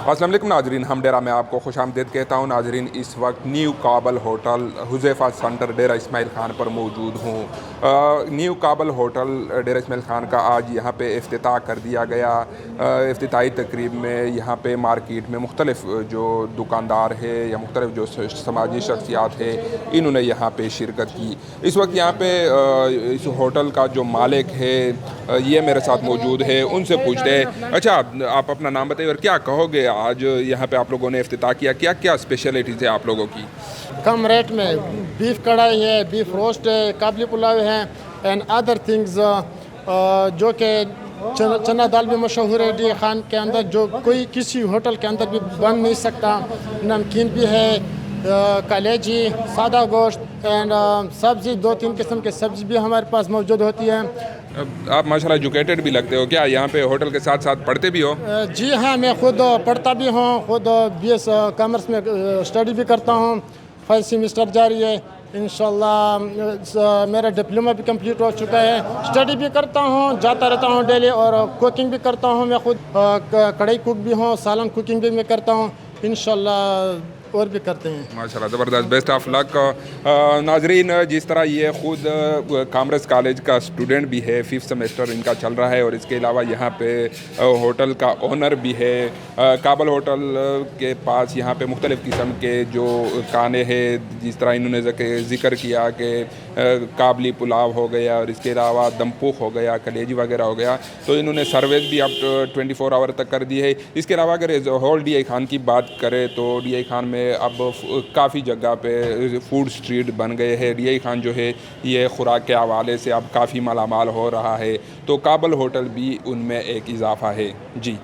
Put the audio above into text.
अस्सलाम वालेकुम नाजरीन, हम डेरा में आपको खुश आमदीद कहता हूँ। नाजरीन, इस वक्त न्यू काबल होटल हुज़ैफ़ा सेंटर डेरा इस्माइल ख़ान पर मौजूद हूँ। न्यू काबल होटल डेरा इस्माइल ख़ान का आज यहाँ पे इफ्तिताह कर दिया गया। इफ्तिताही तकरीब में यहाँ पे मार्केट में मुख्तलिफ जो दुकानदार है या मुख्तलिफ जो समाजी शख्सियात है, इन्होंने यहाँ पे शिरकत की। इस वक्त यहाँ पे इस होटल का जो मालिक है ये मेरे साथ मौजूद है, उनसे पूछते हैं। अच्छा, आप अपना नाम बताइए और क्या कहोगे, आज यहाँ पे आप लोगों ने इफ्तिताह किया, क्या क्या स्पेशलिटीज़ है आप लोगों की? कम रेट में बीफ कढ़ाई है, बीफ रोस्ट है, काबली पुलाव है एंड अदर थिंग्स जो कि चना दाल भी मशहूर है डी खान के अंदर, जो कोई किसी होटल के अंदर भी बन नहीं सकता। नमकीन भी है, कलेजी, सादा गोश्त एंड सब्ज़ी, 2-3 किस्म की सब्ज़ी भी हमारे पास मौजूद होती है। आप माशाल्लाह एजुकेटेड भी लगते हो, क्या यहाँ पे होटल के साथ साथ पढ़ते भी हो? जी हाँ, मैं खुद पढ़ता भी हूँ, खुद BS कॉमर्स में स्टडी भी करता हूँ। 5 सेमेस्टर जारी है, इंशाल्लाह मेरा डिप्लोमा भी कंप्लीट हो चुका है। स्टडी भी करता हूँ, जाता रहता हूँ डेली, और कुकिंग भी करता हूँ। मैं खुद कढ़ाई कुक भी हूँ, सालन कुकिंग भी मैं करता हूँ, इंशाल्लाह और भी करते हैं। माशाल्लाह ज़बरदस्त, बेस्ट ऑफ लक। नाजरीन, जिस तरह ये ख़ुद कॉमर्स कॉलेज का स्टूडेंट भी है, 5th सेमेस्टर इनका चल रहा है, और इसके अलावा यहाँ पे होटल का ओनर भी है। काबल होटल के पास यहाँ पे मुख्तलिफ़ किस्म के जो खाने हैं, जिस तरह इन्होंने ज़िक्र किया कि काबली पुलाव हो गया और इसके अलावा दमपुख हो गया, कलेजी वगैरह हो गया, तो इन्होंने सर्विस भी अब 24 आवर तक कर दी है। इसके अलावा अगर होल DI खान की बात करें तो DI खान में अब काफ़ी जगह पे फूड स्ट्रीट बन गए हैं। DI खान जो है ये खुराक के हवाले से अब काफ़ी मालामाल हो रहा है, तो काबल होटल भी उनमें एक इजाफ़ा है। जी।